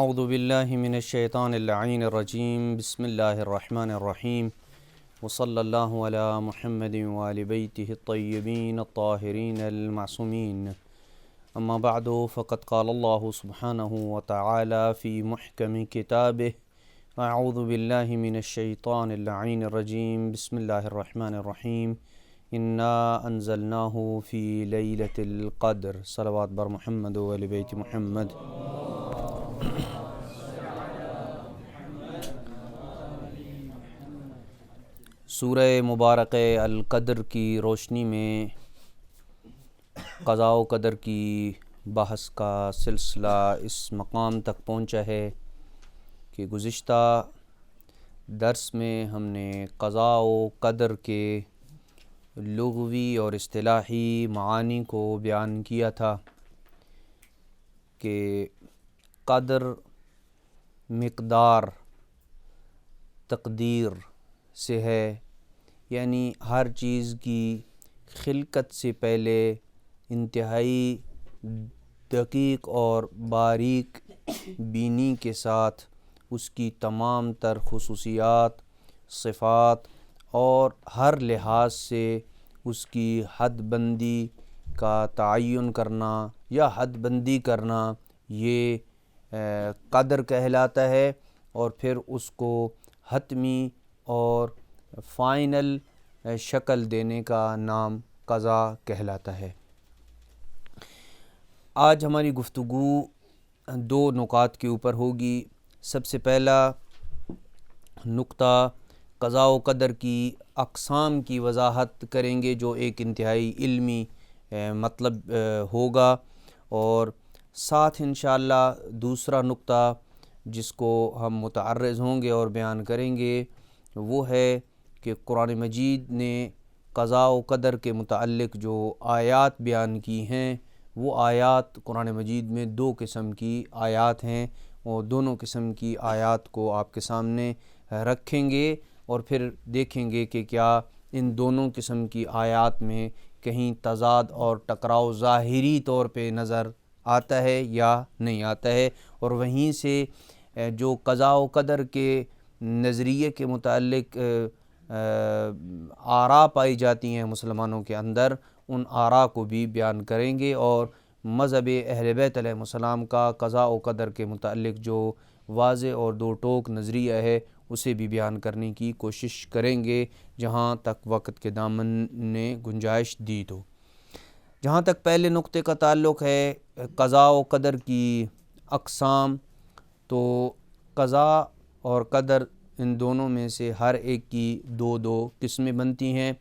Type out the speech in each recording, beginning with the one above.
اعوذ باللہ من الشیطان اللعین الرجیم بسم اللہ الرحمن الرحیم وصلی اللہ علی محمد وآل بیتہ الطیبین الطاہرین المعصومین اما بعد فقد قال اللہ سبحانہ وتعالی فی محکم کتابہ اعوذ باللہ من الشیطان اللعین الرجیم بسم اللہ الرحمن الرحیم انا انزلناہ فی لیلۃ القدر صلوات بر محمد وآل بیت محمد۔ سورہ مبارک القدر کی روشنی میں قضاء و قدر کی بحث کا سلسلہ اس مقام تک پہنچا ہے کہ گزشتہ درس میں ہم نے قضاء و قدر کے لغوی اور اصطلاحی معانی کو بیان کیا تھا کہ قدر مقدار تقدیر سے ہے، یعنی ہر چیز کی خلقت سے پہلے انتہائی دقیق اور باریک بینی کے ساتھ اس کی تمام تر خصوصیات، صفات اور ہر لحاظ سے اس کی حد بندی کا تعین کرنا یا حد بندی کرنا یہ قدر کہلاتا ہے، اور پھر اس کو حتمی اور فائنل شکل دینے کا نام قضاء کہلاتا ہے۔ آج ہماری گفتگو دو نکات کے اوپر ہوگی۔ سب سے پہلا نقطہ قضاء و قدر کی اقسام کی وضاحت کریں گے، جو ایک انتہائی علمی مطلب ہوگا، اور ساتھ انشاءاللہ دوسرا نقطہ جس کو ہم متعرض ہوں گے اور بیان کریں گے وہ ہے کہ قرآن مجید نے قضاء و قدر کے متعلق جو آیات بیان کی ہیں، وہ آیات قرآن مجید میں دو قسم کی آیات ہیں، اور دونوں قسم کی آیات کو آپ کے سامنے رکھیں گے اور پھر دیکھیں گے کہ کیا ان دونوں قسم کی آیات میں کہیں تضاد اور ٹکراؤ ظاہری طور پہ نظر آتا ہے یا نہیں آتا ہے، اور وہیں سے جو قضاء و قدر کے نظریے کے متعلق آراء پائی جاتی ہیں مسلمانوں کے اندر، ان آراء کو بھی بیان کریں گے، اور مذہب اہل بیت علیہ السلام کا قضاء و قدر کے متعلق جو واضح اور دو ٹوک نظریہ ہے اسے بھی بیان کرنے کی کوشش کریں گے جہاں تک وقت کے دامن نے گنجائش دی تو۔ جہاں تک پہلے نقطے کا تعلق ہے قضاء و قدر کی اقسام، تو قضاء اور قدر ان دونوں میں سے ہر ایک کی دو قسمیں بنتی ہیں۔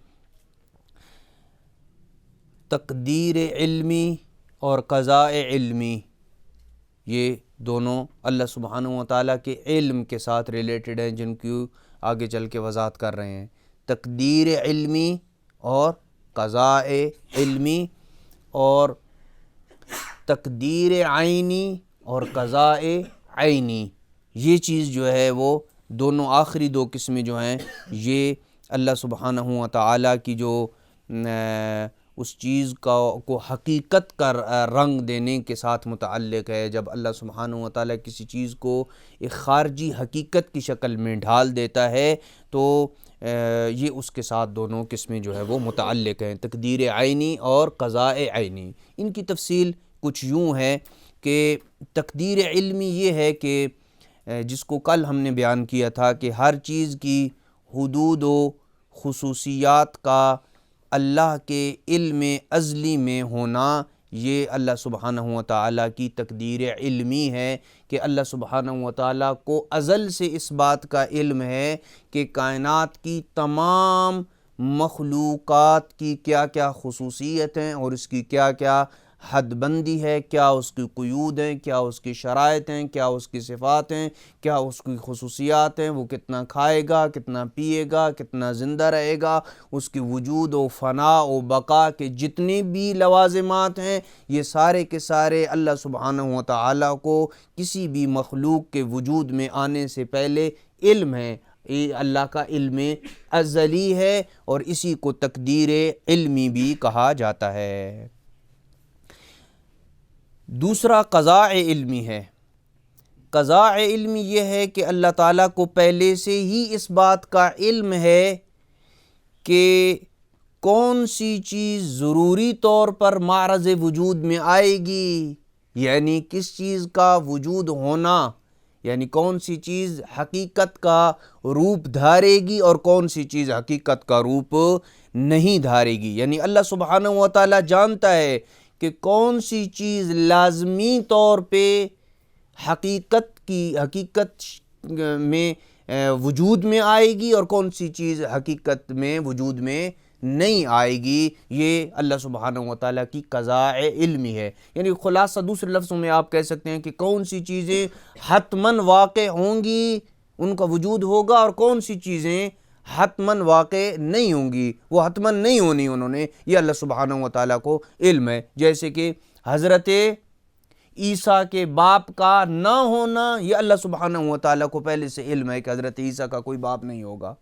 تقدیر علمی اور قضاء علمی، یہ دونوں اللہ سبحانہ وتعالیٰ کے علم کے ساتھ ریلیٹڈ ہیں، جن کی آگے چل کے وضاحت کر رہے ہیں۔ تقدیر علمی اور قضاء علمی، اور تقدیر عینی اور قضاء عینی، یہ چیز جو ہے وہ دونوں آخری دو قسمیں جو ہیں یہ اللہ سبحانہ وتعالیٰ کی جو اس چیز کو حقیقت کا رنگ دینے کے ساتھ متعلق ہے۔ جب اللہ سبحانہ وتعالیٰ کسی چیز کو ایک خارجی حقیقت کی شکل میں ڈھال دیتا ہے تو یہ اس کے ساتھ دونوں قسمیں جو ہے وہ متعلق ہیں، تقدیر عینی اور قضاء عینی۔ ان کی تفصیل کچھ یوں ہے کہ تقدیر علمی یہ ہے کہ جس کو کل ہم نے بیان کیا تھا کہ ہر چیز کی حدود و خصوصیات کا اللہ کے علم ازلی میں ہونا، یہ اللہ سبحانہ وتعالیٰ کی تقدیر علمی ہے کہ اللہ سبحانہ وتعالیٰ کو ازل سے اس بات کا علم ہے کہ کائنات کی تمام مخلوقات کی کیا کیا خصوصیت ہیں اور اس کی کیا کیا حد بندی ہے، کیا اس کی قیود ہیں، کیا اس کی شرائط ہیں، کیا اس کی صفات ہیں، کیا اس کی خصوصیات ہیں، وہ کتنا کھائے گا، کتنا پیے گا، کتنا زندہ رہے گا، اس کی وجود و فنا و بقا کے جتنے بھی لوازمات ہیں، یہ سارے کے سارے اللہ سبحانہ وتعالیٰ کو کسی بھی مخلوق کے وجود میں آنے سے پہلے علم ہے۔ یہ اللہ کا علم ازلی ہے، اور اسی کو تقدیر علمی بھی کہا جاتا ہے۔ دوسرا قضاء علمی ہے۔ قضاء علمی یہ ہے کہ اللہ تعالیٰ کو پہلے سے ہی اس بات کا علم ہے کہ کون سی چیز ضروری طور پر معرض وجود میں آئے گی، یعنی کس چیز کا وجود ہونا، یعنی کون سی چیز حقیقت کا روپ دھارے گی اور کون سی چیز حقیقت کا روپ نہیں دھارے گی۔ یعنی اللہ سبحانہ و تعالیٰ جانتا ہے کہ کون سی چیز لازمی طور پہ حقیقت میں وجود میں آئے گی اور کون سی چیز حقیقت میں وجود میں نہیں آئے گی۔ یہ اللہ سبحانہ و تعالیٰ کی قضاء علمی ہے۔ یعنی خلاصہ دوسرے لفظوں میں آپ کہہ سکتے ہیں کہ کون سی چیزیں حتماً واقع ہوں گی، ان کا وجود ہوگا، اور کون سی چیزیں حتماً واقع نہیں ہوں گی، وہ حتماً نہیں ہونی انہوں نے، یہ اللہ سبحانہ و تعالیٰ کو علم ہے۔ جیسے کہ حضرت عیسیٰ کے باپ کا نہ ہونا، یہ اللہ سبحانہ و تعالیٰ کو پہلے سے علم ہے کہ حضرت عیسیٰ کا کوئی باپ نہیں ہوگا،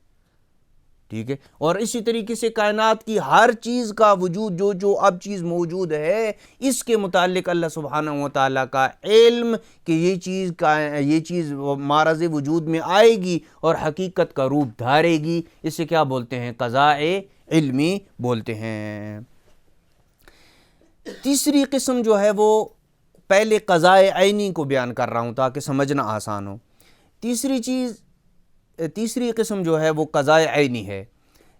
ٹھیک ہے۔ اور اسی طریقے سے کائنات کی ہر چیز کا وجود، جو اب چیز موجود ہے، اس کے متعلق اللہ سبحانہ و تعالیٰ کا علم کہ یہ چیز معرض وجود میں آئے گی اور حقیقت کا روپ دھارے گی، اسے کیا بولتے ہیں؟ قضاء علمی بولتے ہیں۔ تیسری قسم جو ہے وہ پہلے قضاء عینی کو بیان کر رہا ہوں تاکہ سمجھنا آسان ہو۔ تیسری قسم جو ہے وہ قضاء عینی ہے۔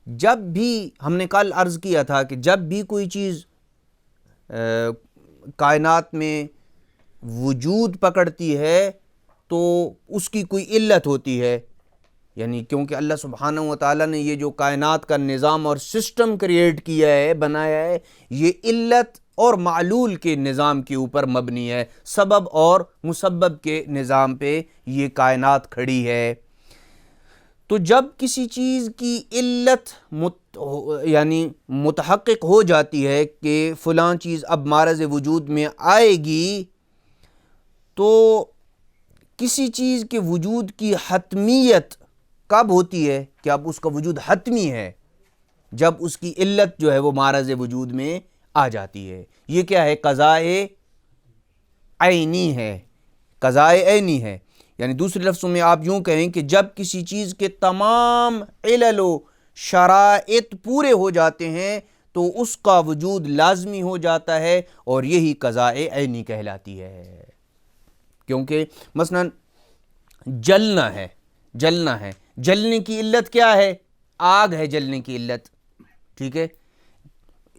جب بھی ہم نے کل عرض کیا تھا کہ جب بھی کوئی چیز کائنات میں وجود پکڑتی ہے تو اس کی کوئی علت ہوتی ہے، یعنی کیونکہ اللہ سبحانہ و تعالیٰ نے یہ جو کائنات کا نظام اور سسٹم کریٹ کیا ہے، بنایا ہے، یہ علت اور معلول کے نظام کے اوپر مبنی ہے، سبب اور مسبب کے نظام پہ یہ کائنات کھڑی ہے۔ تو جب کسی چیز کی علت یعنی متحقق ہو جاتی ہے کہ فلاں چیز اب معرض وجود میں آئے گی، تو کسی چیز کے وجود کی حتمیت کب ہوتی ہے کہ اب اس کا وجود حتمی ہے؟ جب اس کی علت جو ہے وہ معرض وجود میں آ جاتی ہے۔ یہ کیا ہے؟ قضاء عینی ہے، قضاء عینی ہے۔ یعنی دوسرے لفظوں میں آپ یوں کہیں کہ جب کسی چیز کے تمام علل و شرائط پورے ہو جاتے ہیں تو اس کا وجود لازمی ہو جاتا ہے، اور یہی قضاء عینی کہلاتی ہے۔ کیونکہ مثلا جلنا ہے، جلنے کی علت کیا ہے؟ آگ ہے جلنے کی علت، ٹھیک ہے۔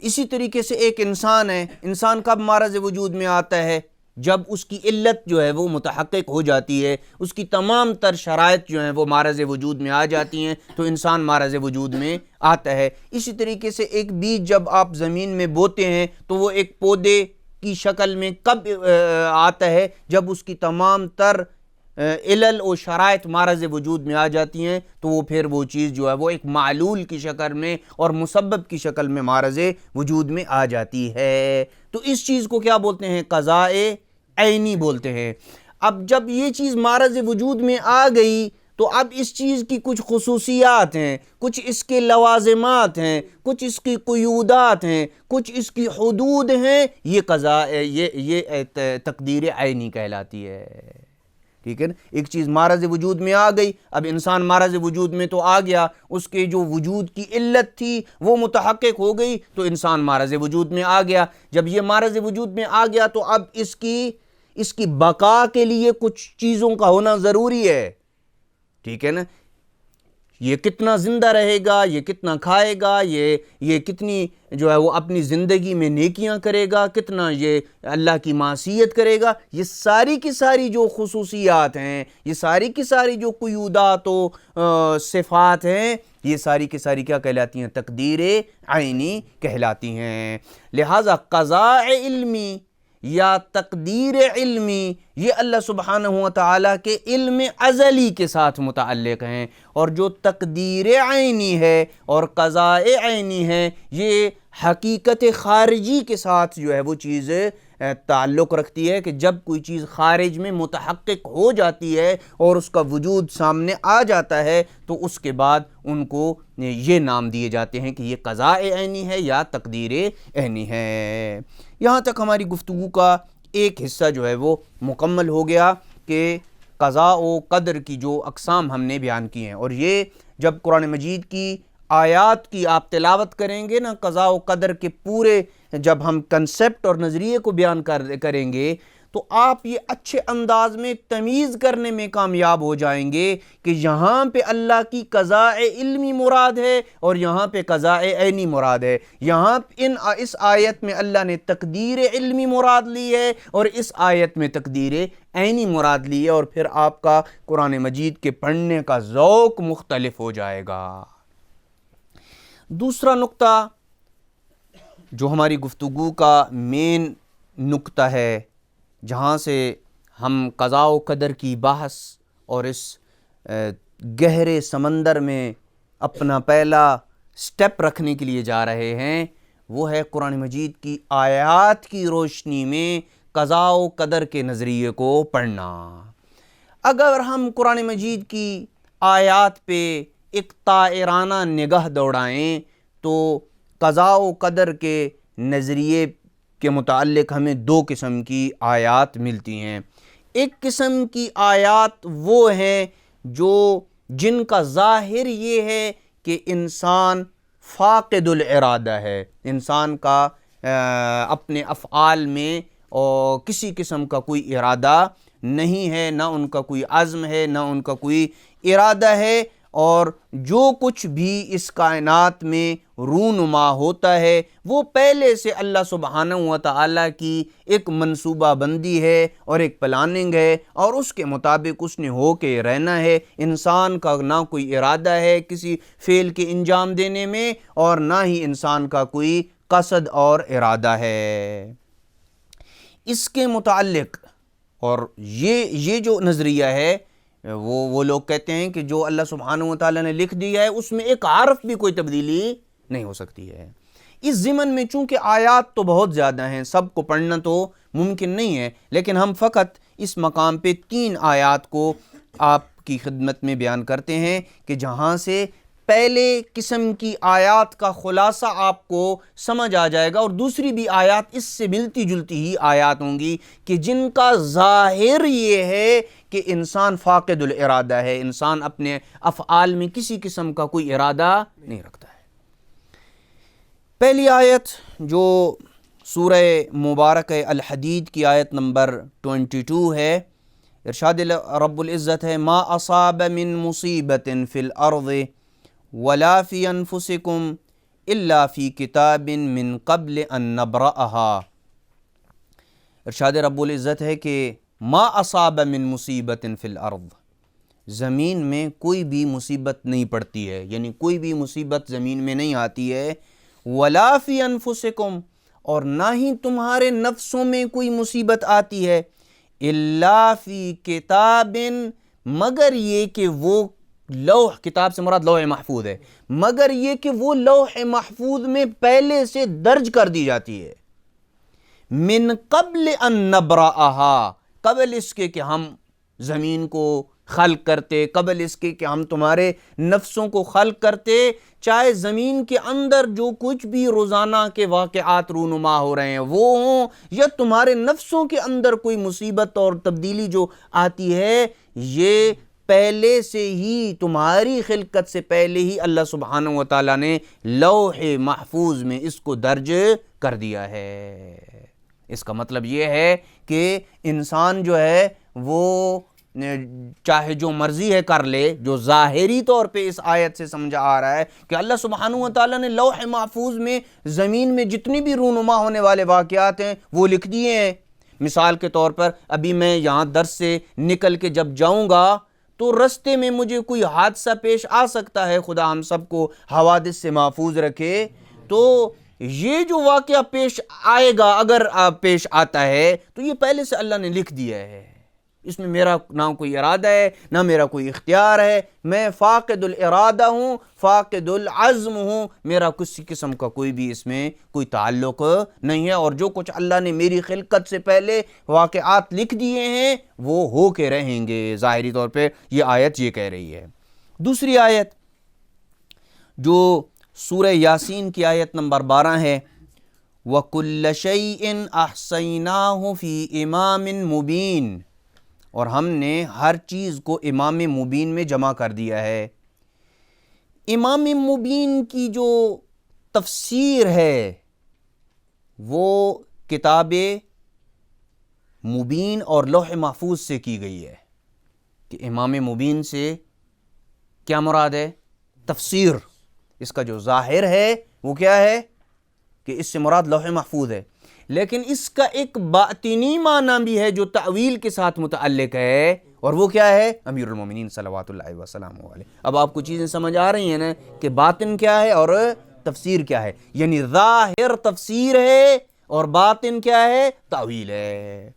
اسی طریقے سے ایک انسان ہے، انسان کب معرض وجود میں آتا ہے؟ جب اس کی علت جو ہے وہ متحقق ہو جاتی ہے، اس کی تمام تر شرائط جو ہیں وہ معرض وجود میں آ جاتی ہیں تو انسان معرض وجود میں آتا ہے۔ اسی طریقے سے ایک بیج جب آپ زمین میں بوتے ہیں تو وہ ایک پودے کی شکل میں کب آتا ہے؟ جب اس کی تمام تر علل و شرائط معرض وجود میں آ جاتی ہیں تو وہ پھر وہ چیز جو ہے وہ ایک معلول کی شکل میں اور مسبب کی شکل میں معرض وجود میں آ جاتی ہے۔ تو اس چیز کو کیا بولتے ہیں؟ قضاء عینی بولتے ہیں۔ اب جب یہ چیز معرض وجود میں آ گئی تو اب اس چیز کی کچھ خصوصیات ہیں، کچھ اس کے لوازمات ہیں، کچھ اس کی قیودات ہیں، کچھ اس کی حدود ہیں، یہ قضاء یہ تقدیر عینی کہلاتی ہے، ٹھیک ہے نا۔ ایک چیز معرض وجود میں آ گئی، اب انسان معرض وجود میں تو آ گیا، اس کے جو وجود کی علت تھی وہ متحقق ہو گئی تو انسان معرض وجود میں آ گیا۔ جب یہ معرض وجود میں آ گیا تو اب اس کی بقا کے لیے کچھ چیزوں کا ہونا ضروری ہے، ٹھیک ہے نا۔ یہ کتنا زندہ رہے گا، یہ کتنا کھائے گا، یہ کتنی جو ہے وہ اپنی زندگی میں نیکیاں کرے گا، کتنا یہ اللہ کی معصیت کرے گا، یہ ساری کی ساری جو خصوصیات ہیں، یہ ساری کی ساری جو قیودات و صفات ہیں، یہ ساری کی ساری کیا کہلاتی ہیں؟ تقدیر عینی کہلاتی ہیں۔ لہٰذا قضاء علمی یا تقدیر علمی یہ اللہ سبحانہ و تعالیٰ کے علم ازلی کے ساتھ متعلق ہیں، اور جو تقدیر عینی ہے اور قضاء عینی ہے یہ حقیقت خارجی کے ساتھ جو ہے وہ چیز تعلق رکھتی ہے کہ جب کوئی چیز خارج میں متحقق ہو جاتی ہے اور اس کا وجود سامنے آ جاتا ہے تو اس کے بعد ان کو یہ نام دیے جاتے ہیں کہ یہ قضاء عینی ہے یا تقدیر عینی ہے۔ یہاں تک ہماری گفتگو کا ایک حصہ جو ہے وہ مکمل ہو گیا کہ قضاء و قدر کی جو اقسام ہم نے بیان کی ہیں، اور یہ جب قرآن مجید کی آیات کی آپ تلاوت کریں گے نا، قضاء و قدر کے پورے جب ہم کنسیپٹ اور نظریے کو بیان کریں گے تو آپ یہ اچھے انداز میں تمیز کرنے میں کامیاب ہو جائیں گے کہ یہاں پہ اللہ کی قضاء علمی مراد ہے اور یہاں پہ قضاء عینی مراد ہے. یہاں اس آیت میں اللہ نے تقدیر علمی مراد لی ہے اور اس آیت میں تقدیر عینی مراد لی ہے، اور پھر آپ کا قرآن مجید کے پڑھنے کا ذوق مختلف ہو جائے گا. دوسرا نقطہ جو ہماری گفتگو کا مین نقطہ ہے، جہاں سے ہم قضاء و قدر کی بحث اور اس گہرے سمندر میں اپنا پہلا سٹیپ رکھنے کے لیے جا رہے ہیں، وہ ہے قرآن مجید کی آیات کی روشنی میں قضاء و قدر کے نظریے کو پڑھنا. اگر ہم قرآن مجید کی آیات پہ ایک طائرانہ نگاہ دوڑائیں تو قضاء و قدر کے نظریے کے متعلق ہمیں دو قسم کی آیات ملتی ہیں. ایک قسم کی آیات وہ ہیں جن کا ظاہر یہ ہے کہ انسان فاقد الارادہ ہے، انسان کا اپنے افعال میں اور کسی قسم کا کوئی ارادہ نہیں ہے، نہ ان کا کوئی عزم ہے، نہ ان کا کوئی ارادہ ہے، اور جو کچھ بھی اس کائنات میں رونما ہوتا ہے وہ پہلے سے اللہ سبحانہ و تعالیٰ کی ایک منصوبہ بندی ہے اور ایک پلاننگ ہے، اور اس کے مطابق اس نے ہو کے رہنا ہے. انسان کا نہ کوئی ارادہ ہے کسی فعل کے انجام دینے میں، اور نہ ہی انسان کا کوئی قصد اور ارادہ ہے. اس کے متعلق اور یہ جو نظریہ ہے وہ لوگ کہتے ہیں کہ جو اللہ سبحانہ و تعالیٰ نے لکھ دیا ہے اس میں ایک حرف بھی کوئی تبدیلی نہیں ہو سکتی ہے. اس ضمن میں چونکہ آیات تو بہت زیادہ ہیں، سب کو پڑھنا تو ممکن نہیں ہے، لیکن ہم فقط اس مقام پہ 3 آیات کو آپ کی خدمت میں بیان کرتے ہیں کہ جہاں سے پہلے قسم کی آیات کا خلاصہ آپ کو سمجھ آ جائے گا، اور دوسری بھی آیات اس سے ملتی جلتی ہی آیات ہوں گی کہ جن کا ظاہر یہ ہے کہ انسان فاقد الارادہ ہے، انسان اپنے افعال میں کسی قسم کا کوئی ارادہ نہیں رکھتا ہے. پہلی آیت جو سورہ مبارک الحدید کی آیت نمبر 22 ہے، ارشاد رب العزت ہے ما اصاب من مصیبت فی الارض ولا فی انفسکم الا فی کتاب من قبل ان نبرأها. ارشاد رب العزت ہے کہ ما اصاب من مصیبت فی الارض، زمین میں کوئی بھی مصیبت نہیں پڑتی ہے، یعنی کوئی بھی مصیبت زمین میں نہیں آتی ہے. ولا فی انفسکم، اور نہ ہی تمہارے نفسوں میں کوئی مصیبت آتی ہے. الا فی کتاب، مگر یہ کہ وہ لوح، کتاب سے مراد لوح محفوظ ہے، مگر یہ کہ وہ لوح محفوظ میں پہلے سے درج کر دی جاتی ہے. من قبل ان نبرأها، قبل اس کے کہ ہم زمین کو خلق کرتے، قبل اس کے کہ ہم تمہارے نفسوں کو خلق کرتے. چاہے زمین کے اندر جو کچھ بھی روزانہ کے واقعات رونما ہو رہے ہیں وہ ہوں، یا تمہارے نفسوں کے اندر کوئی مصیبت اور تبدیلی جو آتی ہے، یہ پہلے سے ہی تمہاری خلقت سے پہلے ہی اللہ سبحانہ و تعالیٰ نے لوح محفوظ میں اس کو درج کر دیا ہے. اس کا مطلب یہ ہے کہ انسان جو ہے وہ چاہے جو مرضی ہے کر لے. جو ظاہری طور پہ اس آیت سے سمجھا آ رہا ہے کہ اللہ سبحانہ و تعالیٰ نے لوح محفوظ میں زمین میں جتنی بھی رونما ہونے والے واقعات ہیں وہ لکھ دیے ہیں. مثال کے طور پر ابھی میں یہاں درس سے نکل کے جب جاؤں گا تو رستے میں مجھے کوئی حادثہ پیش آ سکتا ہے، خدا ہم سب کو حوادث سے محفوظ رکھے. تو یہ جو واقعہ پیش آئے گا، اگر پیش آتا ہے تو یہ پہلے سے اللہ نے لکھ دیا ہے. اس میں میرا نہ کوئی ارادہ ہے نہ میرا کوئی اختیار ہے. میں فاقد الارادہ ہوں، فاقد العزم ہوں، میرا کسی قسم کا کوئی بھی اس میں کوئی تعلق نہیں ہے. اور جو کچھ اللہ نے میری خلقت سے پہلے واقعات لکھ دیے ہیں وہ ہو کے رہیں گے. ظاہری طور پہ یہ آیت یہ کہہ رہی ہے. دوسری آیت جو سورہ یاسین کی آیت نمبر 12 ہے، وَكُلَّ شَيْءٍ أَحْصَيْنَاهُ فِي إِمَامٍ مُبِينٍ. اور ہم نے ہر چیز کو امام مبین میں جمع کر دیا ہے۔ امام مبین کی جو تفسیر ہے وہ کتاب مبین اور لوح محفوظ سے کی گئی ہے۔ کہ امام مبین سے کیا مراد ہے؟ تفسیر۔ اس کا جو ظاہر ہے وہ کیا ہے کہ اس سے مراد لوح محفوظ ہے، لیکن اس کا ایک باطنی معنی بھی ہے جو تأویل کے ساتھ متعلق ہے، اور وہ کیا ہے؟ امیر المومنین صلوات اللہ وسلم علیہ۔ اب آپ کو چیزیں سمجھ آ رہی ہیں نا کہ باطن کیا ہے اور تفسیر کیا ہے؟ یعنی ظاہر تفسیر ہے اور باطن کیا ہے؟ تأویل ہے۔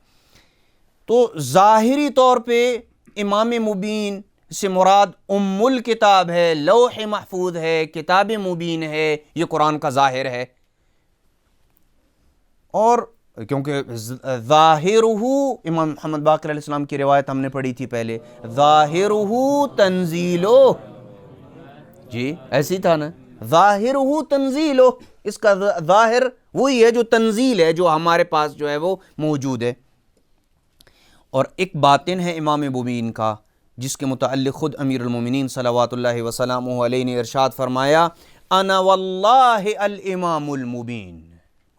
تو ظاہری طور پہ امام مبین سے مراد ام الکتاب ہے، لوح محفوظ ہے، کتاب مبین ہے، یہ قرآن کا ظاہر ہے۔ اور کیونکہ ظاہرہ، امام محمد باقر علیہ السلام کی روایت ہم نے پڑھی تھی پہلے، ظاہرہ تنزیلو، جی ایسی تھا نا، ظاہرہ تنزیلو، اس کا ظاہر وہی ہے جو تنزیل ہے، جو ہمارے پاس جو ہے وہ موجود ہے۔ اور ایک باطن ہے امام مبین کا جس کے متعلق خود امیر المومنین صلوات اللہ وسلامہ علیہ نے ارشاد فرمایا، انا واللہ الامام المبین،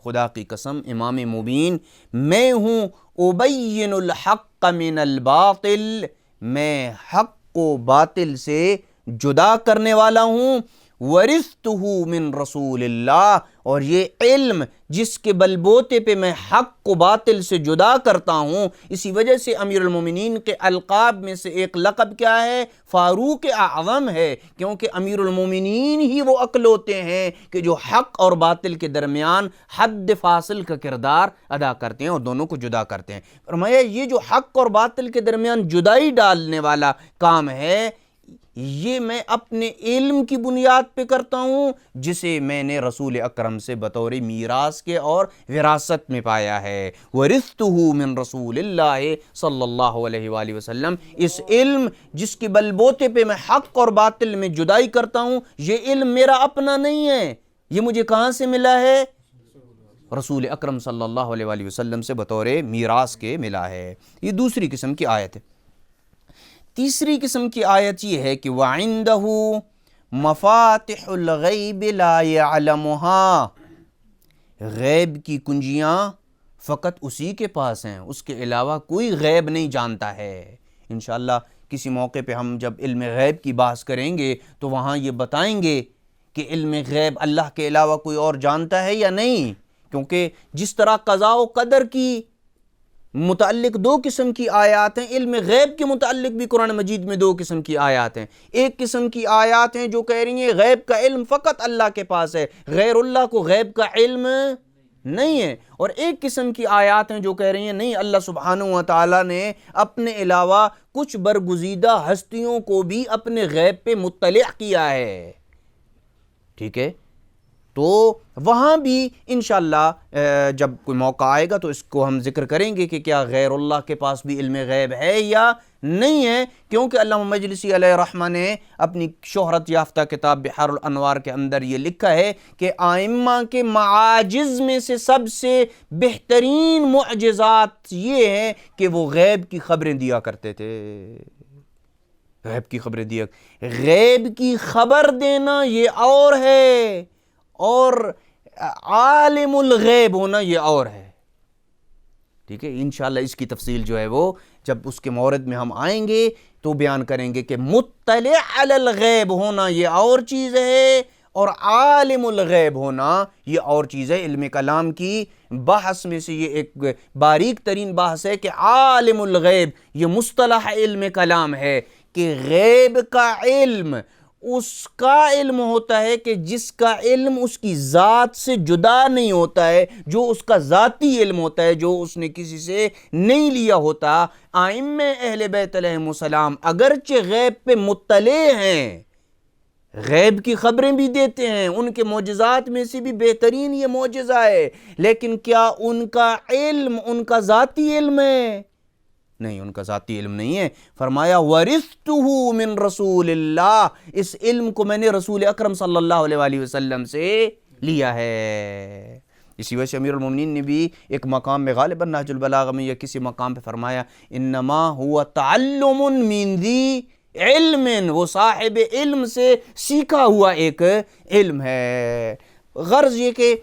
خدا کی قسم امام مبین میں ہوں، ابین الحق من الباطل، میں حق کو باطل سے جدا کرنے والا ہوں، ورثتہ من رسول اللہ، اور یہ علم جس کے بلبوتے پہ میں حق کو باطل سے جدا کرتا ہوں، اسی وجہ سے امیر المومنین کے القاب میں سے ایک لقب کیا ہے؟ فاروق اعظم ہے، کیونکہ امیر المومنین ہی وہ عقل ہوتے ہیں کہ جو حق اور باطل کے درمیان حد فاصل کا کردار ادا کرتے ہیں اور دونوں کو جدا کرتے ہیں۔ فرمایا یہ جو حق اور باطل کے درمیان جدائی ڈالنے والا کام ہے، یہ میں اپنے علم کی بنیاد پہ کرتا ہوں جسے میں نے رسول اکرم سے بطور میراث کے اور وراثت میں پایا ہے۔ ورثتہ من رسول اللہ صلی اللہ علیہ وآلہ وسلم، اس علم جس کے بلبوتے پہ میں حق اور باطل میں جدائی کرتا ہوں، یہ علم میرا اپنا نہیں ہے، یہ مجھے کہاں سے ملا ہے؟ رسول اکرم صلی اللہ علیہ وآلہ وسلم سے بطور میراث کے ملا ہے۔ یہ دوسری قسم کی آیت ہے۔ تیسری قسم کی آیت یہ ہے کہ وَعِندَهُ مَفَاتِحُ الْغَيْبِ لَا يَعْلَمُهَا، غیب کی کنجیاں فقط اسی کے پاس ہیں، اس کے علاوہ کوئی غیب نہیں جانتا ہے۔ انشاءاللہ کسی موقع پہ ہم جب علم غیب کی بحث کریں گے تو وہاں یہ بتائیں گے کہ علم غیب اللہ کے علاوہ کوئی اور جانتا ہے یا نہیں، کیونکہ جس طرح قضاء و قدر کی متعلق دو قسم کی آیات ہیں، علم غیب کے متعلق بھی قرآن مجید میں دو قسم کی آیات ہیں۔ ایک قسم کی آیات ہیں جو کہہ رہی ہیں غیب کا علم فقط اللہ کے پاس ہے، غیر اللہ کو غیب کا علم نہیں ہے، اور ایک قسم کی آیات ہیں جو کہہ رہی ہیں نہیں، اللہ سبحانہ و تعالیٰ نے اپنے علاوہ کچھ برگزیدہ ہستیوں کو بھی اپنے غیب پہ مطلع کیا ہے۔ ٹھیک ہے، تو وہاں بھی انشاءاللہ جب کوئی موقع آئے گا تو اس کو ہم ذکر کریں گے کہ کیا غیر اللہ کے پاس بھی علم غیب ہے یا نہیں ہے، کیونکہ علامہ مجلسی علیہ رحمہ نے اپنی شہرت یافتہ کتاب بحار الانوار کے اندر یہ لکھا ہے کہ آئمہ کے معاجز میں سے سب سے بہترین معجزات یہ ہیں کہ وہ غیب کی خبریں دیا کرتے تھے۔ غیب کی خبریں دیا، غیب کی خبر دینا یہ اور ہے، اور عالم الغیب ہونا یہ اور ہے۔ ٹھیک ہے، انشاءاللہ اس کی تفصیل جو ہے وہ جب اس کے مورد میں ہم آئیں گے تو بیان کریں گے کہ مطلع علی الغیب ہونا یہ اور چیز ہے اور عالم الغیب ہونا یہ اور چیز ہے۔ علم کلام کی بحث میں سے یہ ایک باریک ترین بحث ہے کہ عالم الغیب یہ مصطلح علم کلام ہے کہ غیب کا علم اس کا علم ہوتا ہے کہ جس کا علم اس کی ذات سے جدا نہیں ہوتا ہے، جو اس کا ذاتی علم ہوتا ہے، جو اس نے کسی سے نہیں لیا ہوتا۔ ائمہ اہل بیت علیہم السلام اگرچہ غیب پہ مطلع ہیں، غیب کی خبریں بھی دیتے ہیں، ان کے معجزات میں سے بھی بہترین یہ معجزہ ہے، لیکن کیا ان کا علم ان کا ذاتی علم ہے؟ نہیں، ان کا ذاتی علم نہیں ہے۔ فرمایا وَرِثْتُهُ مِن رسول اللہ، اس علم کو میں نے رسول اکرم صلی اللہ علیہ وآلہ وسلم سے لیا ہے۔ اسی وجہ سے امیر المومنین نے بھی ایک مقام میں غالباً نہج البلاغہ میں یا کسی مقام پہ فرمایا انما هو تعلم من ذی علم، وہ صاحب علم سے سیکھا ہوا ایک علم ہے۔ غرض یہ کہ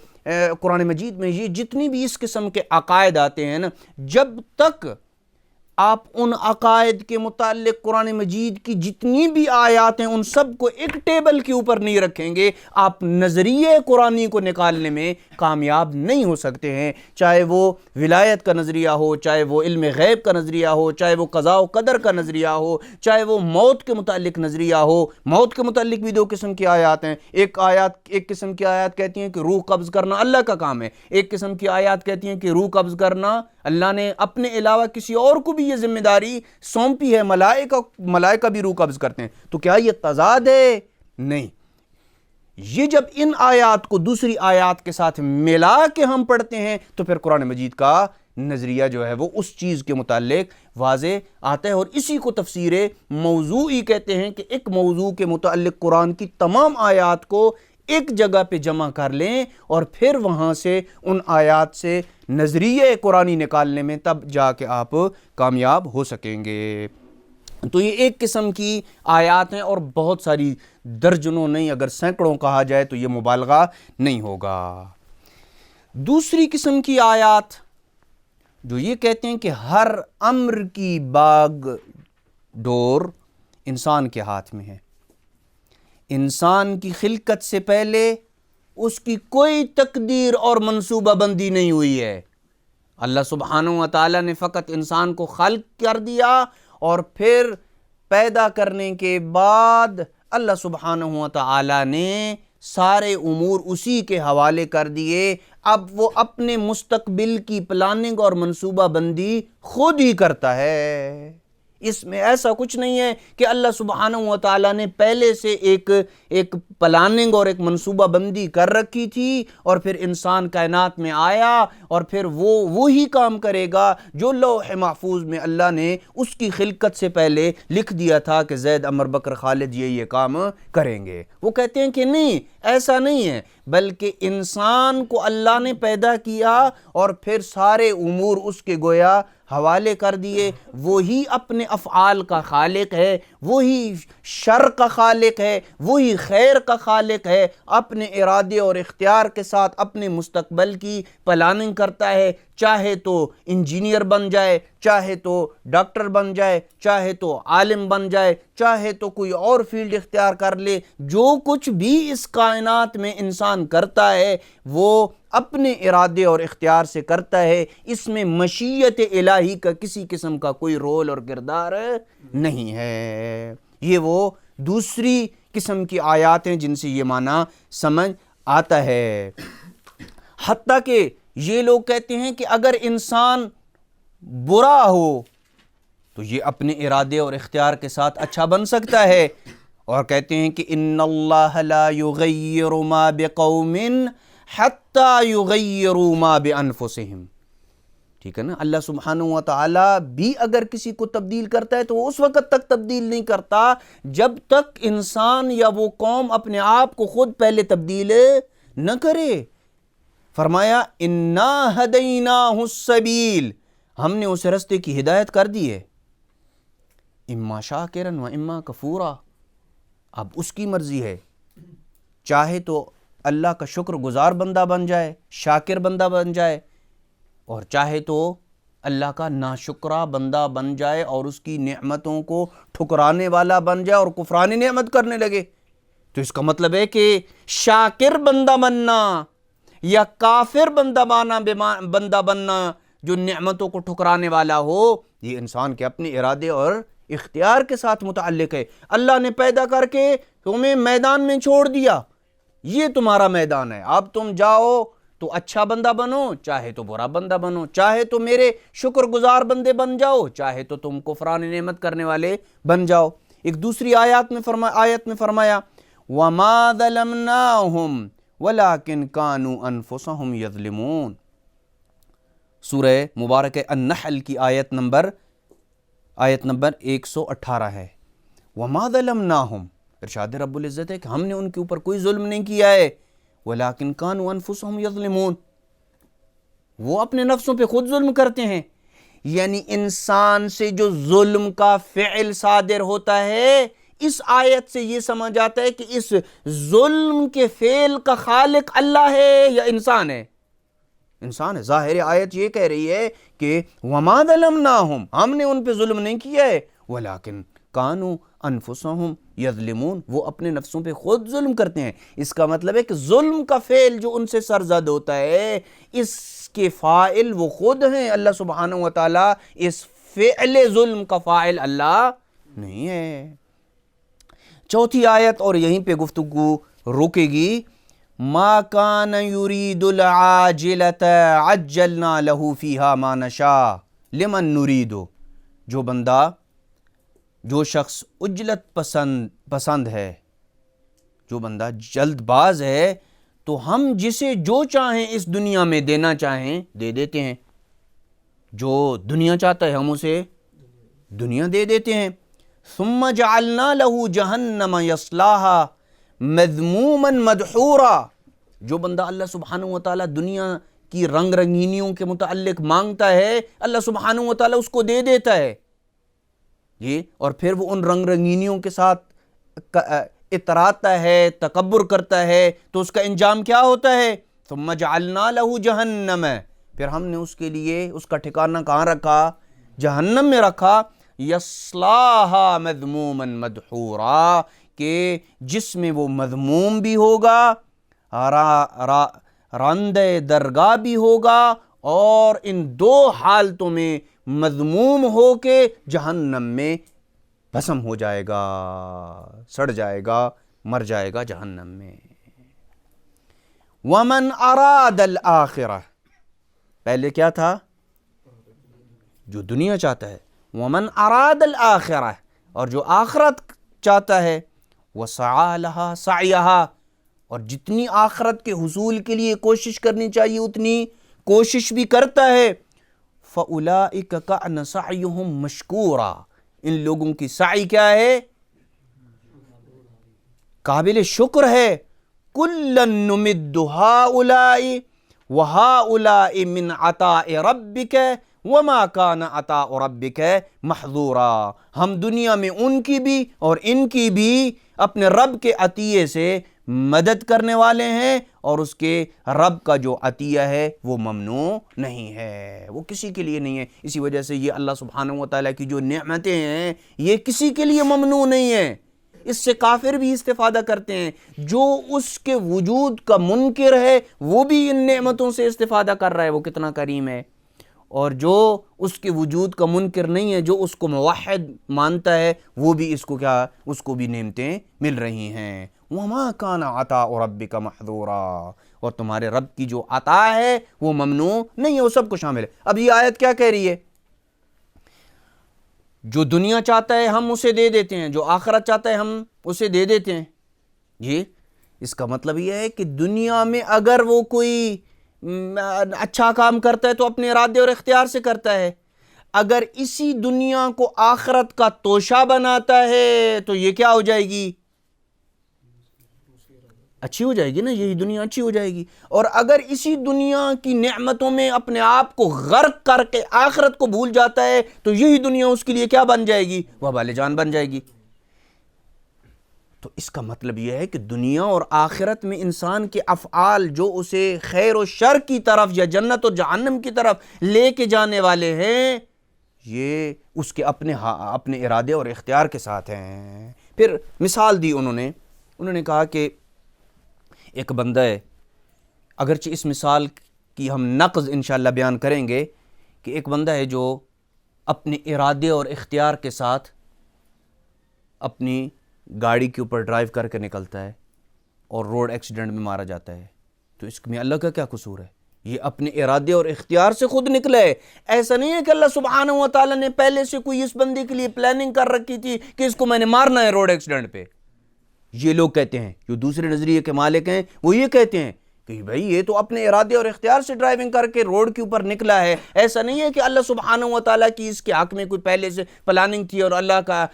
قرآن مجید میں یہ جتنی بھی اس قسم کے عقائد آتے ہیں نا، جب تک آپ ان عقائد کے متعلق قرآن مجید کی جتنی بھی آیات ہیں ان سب کو ایک ٹیبل کے اوپر نہیں رکھیں گے، آپ نظریہ قرآنی کو نکالنے میں کامیاب نہیں ہو سکتے ہیں، چاہے وہ ولایت کا نظریہ ہو، چاہے وہ علم غیب کا نظریہ ہو، چاہے وہ قضاء و قدر کا نظریہ ہو، چاہے وہ موت کے متعلق نظریہ ہو۔ موت کے متعلق بھی دو قسم کی آیات ہیں، ایک قسم کی آیات کہتی ہیں کہ روح قبض کرنا اللہ کا کام ہے، ایک قسم کی آیات کہتی ہیں کہ روح قبض کرنا اللہ نے اپنے علاوہ کسی اور کو بھی یہ ذمہ داری سونپی ہے، ملائکہ بھی روح قبض کرتے ہیں۔ تو کیا یہ تضاد ہے؟ نہیں۔ یہ جب ان آیات کو دوسری آیات کے ساتھ ملا کے ہم پڑھتے ہیں تو پھر قرآن مجید کا نظریہ جو ہے وہ اس چیز کے متعلق واضح آتا ہے، اور اسی کو تفسیر موضوعی کہتے ہیں کہ ایک موضوع کے متعلق قرآن کی تمام آیات کو ایک جگہ پہ جمع کر لیں اور پھر وہاں سے ان آیات سے نظریہ قرآنی نکالنے میں تب جا کے آپ کامیاب ہو سکیں گے۔ تو یہ ایک قسم کی آیات ہیں، اور بہت ساری درجنوں نہیں اگر سینکڑوں کہا جائے تو یہ مبالغہ نہیں ہوگا۔ دوسری قسم کی آیات جو یہ کہتے ہیں کہ ہر امر کی باغ ڈور انسان کے ہاتھ میں ہے، انسان کی خلقت سے پہلے اس کی کوئی تقدیر اور منصوبہ بندی نہیں ہوئی ہے۔ اللہ سبحانہ و تعالیٰ نے فقط انسان کو خلق کر دیا، اور پھر پیدا کرنے کے بعد اللہ سبحانہ و تعالیٰ نے سارے امور اسی کے حوالے کر دیے۔ اب وہ اپنے مستقبل کی پلاننگ اور منصوبہ بندی خود ہی کرتا ہے۔ اس میں ایسا کچھ نہیں ہے کہ اللہ سبحانہ و تعالیٰ نے پہلے سے ایک پلاننگ اور ایک منصوبہ بندی کر رکھی تھی، اور پھر انسان کائنات میں آیا اور پھر وہی کام کرے گا جو لوح محفوظ میں اللہ نے اس کی خلقت سے پہلے لکھ دیا تھا کہ زید، عمر، بکر، خالد یہ کام کریں گے۔ وہ کہتے ہیں کہ نہیں، ایسا نہیں ہے، بلکہ انسان کو اللہ نے پیدا کیا اور پھر سارے امور اس کے گویا حوالے کر دیے۔ وہی اپنے افعال کا خالق ہے، وہی شر کا خالق ہے، وہی خیر کا خالق ہے، اپنے ارادے اور اختیار کے ساتھ اپنے مستقبل کی پلاننگ کرتا ہے۔ چاہے تو انجینئر بن جائے، چاہے تو ڈاکٹر بن جائے، چاہے تو عالم بن جائے، چاہے تو کوئی اور فیلڈ اختیار کر لے، جو کچھ بھی اس کائنات میں انسان کرتا ہے وہ اپنے ارادے اور اختیار سے کرتا ہے۔ اس میں مشیت الہی کا کسی قسم کا کوئی رول اور کردار نہیں ہے۔ یہ وہ دوسری قسم کی آیات ہیں جن سے یہ معنی سمجھ آتا ہے۔ حتیٰ کہ یہ لوگ کہتے ہیں کہ اگر انسان برا ہو تو یہ اپنے ارادے اور اختیار کے ساتھ اچھا بن سکتا ہے، اور کہتے ہیں کہ ان اللہ لا یغیر ما بقوم حتی یغیروا ما بانفسہم۔ ٹھیک ہے نا، اللہ سبحانہ و تعالیٰ بھی اگر کسی کو تبدیل کرتا ہے تو وہ اس وقت تک تبدیل نہیں کرتا جب تک انسان یا وہ قوم اپنے آپ کو خود پہلے تبدیل نہ کرے۔ فرمایا انا ہدیناہ السبیل، ہم نے اس رستے کی ہدایت کر دی ہے، اما شاکرا و اما کفورا۔ اب اس کی مرضی ہے، چاہے تو اللہ کا شکر گزار بندہ بن جائے، شاکر بندہ بن جائے، اور چاہے تو اللہ کا ناشکرہ بندہ بن جائے اور اس کی نعمتوں کو ٹھکرانے والا بن جائے اور کفران نعمت کرنے لگے۔ تو اس کا مطلب ہے کہ شاکر بندہ بننا یا کافر بندہ بننا جو نعمتوں کو ٹھکرانے والا ہو، یہ انسان کے اپنے ارادے اور اختیار کے ساتھ متعلق ہے۔ اللہ نے پیدا کر کے تمہیں میدان میں چھوڑ دیا، یہ تمہارا میدان ہے، اب تم جاؤ تو اچھا بندہ بنو، چاہے تو برا بندہ بنو، چاہے تو میرے شکر گزار بندے بن جاؤ، چاہے تو تم کفران نعمت کرنے والے بن جاؤ۔ ایک دوسری آیت میں فرمایا وَمَا ظَلَمْنَاهُمْ وَلَكِنْ كَانُوا أَنفُسَهُمْ يَظْلِمُونَ۔ سورہ مبارک النحل کی آیت نمبر 118 ہے۔ وَمَا ظَلَمْنَاهُمْ، ارشاد رب العزت ہے کہ ہم نے ان کے اوپر کوئی ظلم نہیں کیا ہے، وَلَكِنْ كَانُوا أَنفُسَهُمْ يَظْلِمُونَ، وہ اپنے نفسوں پہ خود ظلم کرتے ہیں۔ یعنی انسان سے جو ظلم کا فعل صادر ہوتا ہے، اس آیت سے یہ سمجھ آتا ہے کہ اس ظلم کے فعل کا خالق اللہ ہے یا انسان ہے؟ انسان ہے۔ ظاہر آیت یہ کہہ رہی ہے کہ وَمَا ظَلَمْنَاهُمْ، ہم نے ان پہ ظلم نہیں کیا ہے، وَلَكِنْ كَانُوا أَنفُسَهُمْ يَظْلِمُونَ، وہ اپنے نفسوں پہ خود ظلم کرتے ہیں۔ اس کا مطلب ہے کہ ظلم کا فعل جو ان سے سرزد ہوتا ہے، اس کے فاعل وہ خود ہیں۔ اللہ سبحانہ و تعالیٰ اس فعل ظلم کا فاعل اللہ نہیں ہے۔ چوتھی آیت اور یہیں پہ گفتگو رکے گی۔ ما کان یرید العاجلۃ عجلنا لہ فیہا ما نشاء لمن نرید، جو بندہ، جو شخص عجلت پسند ہے، جو بندہ جلد باز ہے، تو ہم جسے جو چاہیں اس دنیا میں دینا چاہیں دے دیتے ہیں۔ جو دنیا چاہتا ہے ہم اسے دنیا دے دیتے ہیں۔ ثم جعلنا لہ جہنم یصلاھا مذموما مدحورا، جو بندہ اللہ سبحانہ و تعالیٰ دنیا کی رنگ رنگینیوں کے متعلق مانگتا ہے، اللہ سبحانہ و تعالیٰ اس کو دے دیتا ہے یہ، اور پھر وہ ان رنگ رنگینیوں کے ساتھ اتراتا ہے، تکبر کرتا ہے، تو اس کا انجام کیا ہوتا ہے؟ ثم جعلنا لہ جہنم، پھر ہم نے اس کے لیے اس کا ٹھکانہ کہاں رکھا؟ جہنم میں رکھا۔ یصلاھا مذموما مدحورا، کہ جس میں وہ مذموم بھی ہوگا، راندہ درگاہ بھی ہوگا، اور ان دو حالتوں میں مذموم ہو کے جہنم میں بھسم ہو جائے گا، سڑ جائے گا، مر جائے گا جہنم میں۔ وَمَنْ أَرَادَ الْآخِرَةَ، پہلے کیا تھا؟ جو دنیا چاہتا ہے۔ وَمَنْ أَرَادَ الْآخِرَةَ، اور جو آخرت چاہتا ہے۔ وَسَعَى لَهَا سَعْيَهَا، اور جتنی آخرت کے حصول کے لیے کوشش کرنی چاہیے اتنی کوشش بھی کرتا ہے۔ فَأُولَئِكَ كَانَ سَعْيُهُمْ مَشْكُورًا، ان لوگوں کی سعی کیا ہے؟ قابل شکر ہے۔ كُلًّا نُمِدُّ هَؤُلَاءِ وَهَؤُلَاءِ مِنْ عَطَاءِ رَبِّكَ وَمَا كَانَ عَطَاءُ رَبِّكَ مَحْظُورًا، ہم دنیا میں ان کی بھی اور ان کی بھی اپنے رب کے عطیے سے مدد کرنے والے ہیں، اور اس کے رب کا جو عطیہ ہے وہ ممنوع نہیں ہے، وہ کسی کے لیے نہیں ہے۔ اسی وجہ سے یہ اللہ سبحانہ و تعالیٰ کی جو نعمتیں ہیں یہ کسی کے لیے ممنوع نہیں ہیں۔ اس سے کافر بھی استفادہ کرتے ہیں، جو اس کے وجود کا منکر ہے وہ بھی ان نعمتوں سے استفادہ کر رہا ہے، وہ کتنا کریم ہے۔ اور جو اس کے وجود کا منکر نہیں ہے، جو اس کو موحد مانتا ہے، وہ بھی اس کو کیا، اس کو بھی نعمتیں مل رہی ہیں۔ وَمَا كَانَ عَطَاءُ رَبِّكَ مَحْظُورًا، اور تمہارے رب کی جو عطا ہے وہ ممنوع نہیں ہے، وہ سب کو شامل ہے۔ اب یہ آیت کیا کہہ رہی ہے؟ جو دنیا چاہتا ہے ہم اسے دے دیتے ہیں، جو آخرت چاہتا ہے ہم اسے دے دیتے ہیں۔ جی، اس کا مطلب یہ ہے کہ دنیا میں اگر وہ کوئی اچھا کام کرتا ہے تو اپنے ارادے اور اختیار سے کرتا ہے، اگر اسی دنیا کو آخرت کا توشہ بناتا ہے تو یہ کیا ہو جائے گی؟ اچھی ہو جائے گی نا، یہی دنیا اچھی ہو جائے گی۔ اور اگر اسی دنیا کی نعمتوں میں اپنے آپ کو غرق کر کے آخرت کو بھول جاتا ہے تو یہی دنیا اس کے لیے کیا بن جائے گی؟ وبال جان بن جائے گی۔ تو اس کا مطلب یہ ہے کہ دنیا اور آخرت میں انسان کے افعال جو اسے خیر و شر کی طرف یا جنت اور جہنم کی طرف لے کے جانے والے ہیں، یہ اس کے اپنے ارادے اور اختیار کے ساتھ ہیں۔ پھر مثال دی انہوں نے کہا کہ ایک بندہ ہے، اگرچہ اس مثال کی ہم نقض انشاءاللہ بیان کریں گے، کہ ایک بندہ ہے جو اپنے ارادے اور اختیار کے ساتھ اپنی گاڑی کے اوپر ڈرائیو کر کے نکلتا ہے اور روڈ ایکسیڈنٹ میں مارا جاتا ہے، تو اس میں اللہ کا کیا قصور ہے؟ یہ اپنے ارادے اور اختیار سے خود نکلا ہے۔ ایسا نہیں ہے کہ اللہ سبحانہ و تعالیٰ نے پہلے سے کوئی اس بندے کے لیے پلاننگ کر رکھی تھی کہ اس کو میں نے مارنا ہے روڈ ایکسیڈنٹ پہ۔ یہ لوگ کہتے ہیں، جو دوسرے نظریے کے مالک ہیں، وہ یہ کہتے ہیں کہ بھئی یہ تو اپنے ارادے اور اختیار سے ڈرائیونگ کر کے روڈ کے اوپر نکلا ہے. ایسا نہیں ہے کہ اللہ سبحانہ و تعالیٰ کی اس کے حق میں کوئی پہلے سے پلاننگ تھی اور اللہ کا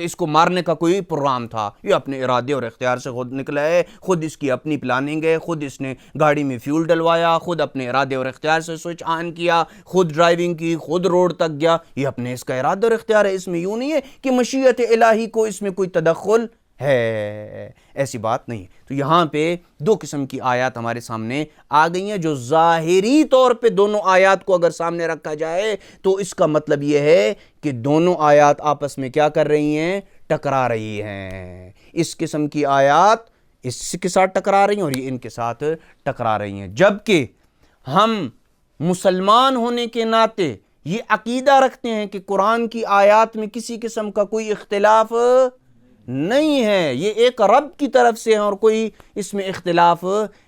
اس کو مارنے کا کوئی پروگرام تھا. یہ اپنے ارادے اور اختیار سے خود نکلا ہے, خود اس کی اپنی پلاننگ ہے, خود اس نے گاڑی میں فیول ڈلوایا, خود اپنے ارادے اور اختیار سے سوئچ آن کیا, خود ڈرائیونگ کی, خود روڈ تک گیا. یہ اپنے اس کا ارادہ اور اختیار ہے. اس میں یوں نہیں ہے کہ مشیت الہی کو اس میں کوئی تدخل ہے, ایسی بات نہیں. تو یہاں پہ دو قسم کی آیات ہمارے سامنے آ گئی ہیں, جو ظاہری طور پہ دونوں آیات کو اگر سامنے رکھا جائے تو اس کا مطلب یہ ہے کہ دونوں آیات آپس میں کیا کر رہی ہیں, ٹکرا رہی ہیں. اس قسم کی آیات اس کے ساتھ ٹکرا رہی ہیں اور یہ ان کے ساتھ ٹکرا رہی ہیں. جبکہ ہم مسلمان ہونے کے ناطے یہ عقیدہ رکھتے ہیں کہ قرآن کی آیات میں کسی قسم کا کوئی اختلاف نہیں ہے, یہ ایک رب کی طرف سے ہے اور کوئی اس میں اختلاف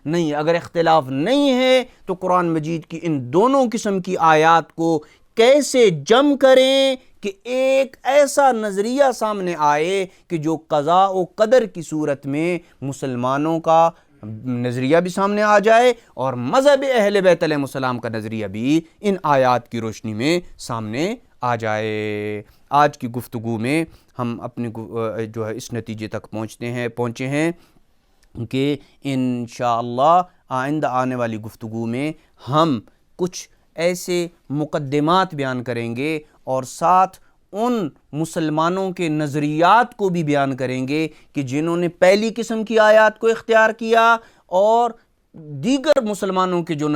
نہیں ہے. اگر اختلاف نہیں ہے تو قرآن مجید کی ان دونوں قسم کی آیات کو کیسے جمع کریں کہ ایک ایسا نظریہ سامنے آئے کہ جو قضاء و قدر کی صورت میں مسلمانوں کا نظریہ بھی سامنے آ جائے اور مذہب اہل بیت علیہ السلام کا نظریہ بھی ان آیات کی روشنی میں سامنے آ جائے. آج کی گفتگو میں ہم اپنے جو ہے اس نتیجے تک پہنچے ہیں کہ انشاءاللہ آئندہ آنے والی گفتگو میں ہم کچھ ایسے مقدمات بیان کریں گے اور ساتھ ان مسلمانوں کے نظریات کو بھی بیان کریں گے کہ جنہوں نے پہلی قسم کی آیات کو اختیار کیا اور دیگر مسلمانوں کے جو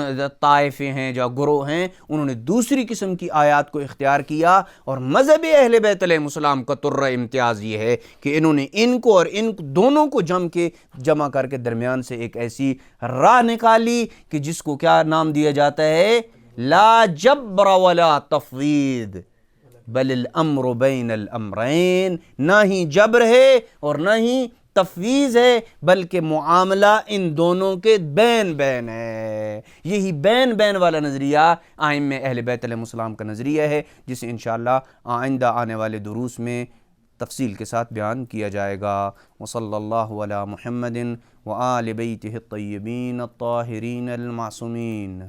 طائفے ہیں جو گروہ ہیں انہوں نے دوسری قسم کی آیات کو اختیار کیا. اور مذہب اہل بیت علیہ السلام کا ترہ امتیاز یہ ہے کہ انہوں نے ان کو اور ان دونوں کو جمع کر کے درمیان سے ایک ایسی راہ نکالی کہ جس کو کیا نام دیا جاتا ہے, لا جبر ولا تفویض بل الامر بین الامرین. نہ ہی جبر ہے اور نہ ہی تفویض ہے بلکہ معاملہ ان دونوں کے بین بین ہے. یہی بین بین والا نظریہ ائمہ اہل بیت علیہ السلام کا نظریہ ہے, جسے انشاءاللہ آئندہ آنے والے دروس میں تفصیل کے ساتھ بیان کیا جائے گا. وصلی اللہ علی محمد وآل بیتہ الطیبین الطاہرین المعصومین.